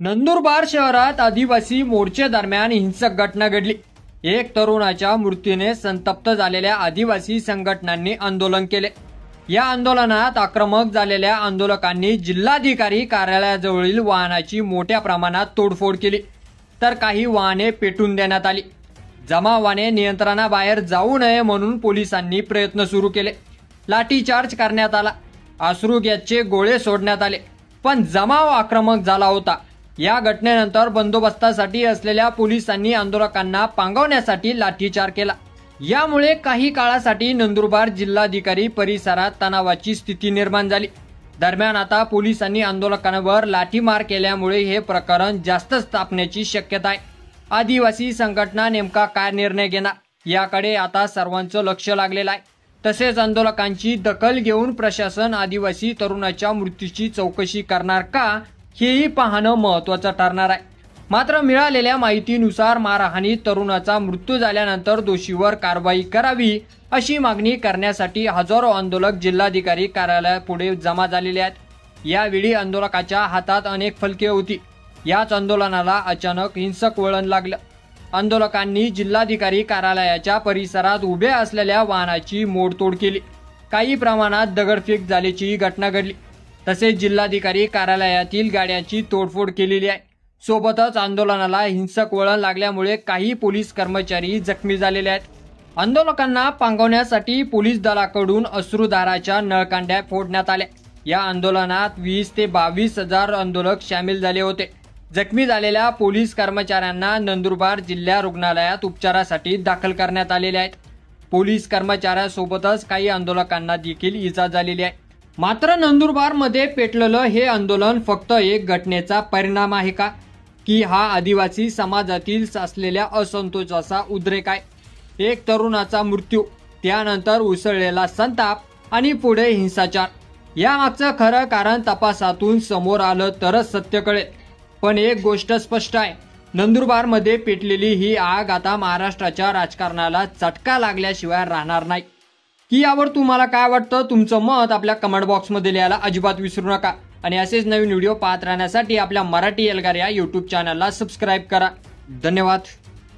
नंदुरबार शहरात आदिवासी मोर्चे दरम्यान हिंसक घटना घडली। एक तरुणाच्या मृत्यूने संतप्त झालेल्या आदिवासी संघटनांनी आंदोलन केले। या आंदोलनात आक्रमक झालेल्या आंदोलकांनी जिल्हाधिकारी कार्यालयाजवळील वाहनाची मोठ्या प्रमाणात तोडफोड केली, तर काही वाहने पेटून देण्यात आली। जमावाने नियंत्रणाबाहेर जाऊ नये म्हणून पोलिसांनी प्रयत्न सुरू केले। लाठीचार्ज करण्यात आला, अश्रू गॅसचे गोळे सोडण्यात आले, पण जमाव आक्रमक झाला होता। या घटनेनंतर बंदोबस्तासाठी असलेल्या पोलिसांनी आंदोलकांना पांगवण्यासाठी लाठीचार्ज केला। यामुळे काही काळासाठी नंदुरबार जिल्हाधिकारी परिसरात तणावाची स्थिती निर्माण झाली। दरम्यान आता पोलिसांनी आंदोलकांवर लाठीमार केल्यामुळे हे प्रकरण जास्त तापण्याची शक्यता आहे। आदिवासी संघटना नेमका काय निर्णय घेणार याकडे आता सर्वांचं लक्ष लागलेलं आहे। तसेच आंदोलकांची दखल घेऊन प्रशासन आदिवासी तरुणाच्या मृत्यूची चौकशी करणार का हेही पाहणं महत्त्वाचं ठरणार आहे। मात्र मिळालेल्या माहितीनुसार मारहाणीत तरुणाचा मृत्यू झाल्यानंतर दोषीवर कारवाई करावी अशी मागणी करण्यासाठी हजारो आंदोलक जिल्हाधिकारी कार्यालयापुढे जमा झालेले आहेत। यावेळी आंदोलकाच्या हातात अनेक फलके होती। याच आंदोलनाला अचानक हिंसक वळण लागलं। आंदोलकांनी जिल्हाधिकारी कार्यालयाच्या परिसरात उभे असलेल्या वाहनाची मोडतोड केली। काही प्रमाणात दगडफेक झाल्याची घटना घडली। तसेच जिल्हाधिकारी कार्यालयातील गाड्यांची तोडफोड केलेली आहे। सोबतच आंदोलनाला हिंसक वळण लागल्यामुळे काही पोलीस कर्मचारी जखमी झालेले आहेत। आंदोलकांना पांगवण्यासाठी पोलीस दलाकडून अश्रुधाराच्या नळकांड्या फोडण्यात आल्या। या आंदोलनात 20 ते 22 हजार आंदोलक सामील झाले होते। जखमी झालेल्या पोलीस कर्मचाऱ्यांना नंदुरबार जिल्हा रुग्णालयात उपचारासाठी दाखल करण्यात आलेले आहेत। पोलीस कर्मचाऱ्यांसोबतच काही आंदोलकांना देखील इजा झालेली आहे। मात्र नंदुरबारमध्ये पेटलेलं हे आंदोलन फक्त एक घटनेचा परिणाम आहे का, की हा आदिवासी समाजातील असलेल्या असंतोषाचा उद्रेक आहे? एक तरुणाचा मृत्यू, त्यानंतर उसळलेला संताप आणि पुढे हिंसाचार, यामागचं खरं कारण तपासातून समोर आलं तरच सत्य कळेल। पण एक गोष्ट स्पष्ट आहे, नंदुरबारमध्ये पेटलेली ही आग आता महाराष्ट्राच्या राजकारणाला चटका लागल्याशिवाय राहणार नाही। की यावर तुम्हाला काय वाटतं? तुमचं मत आपल्या कमेंट बॉक्समध्ये लिहायला अजिबात विसरू नका। आणि असेच नवीन व्हिडिओ पाहत राहण्यासाठी आपल्या मराठी एल्गार या यूट्यूब चॅनलला सबस्क्राईब करा। धन्यवाद।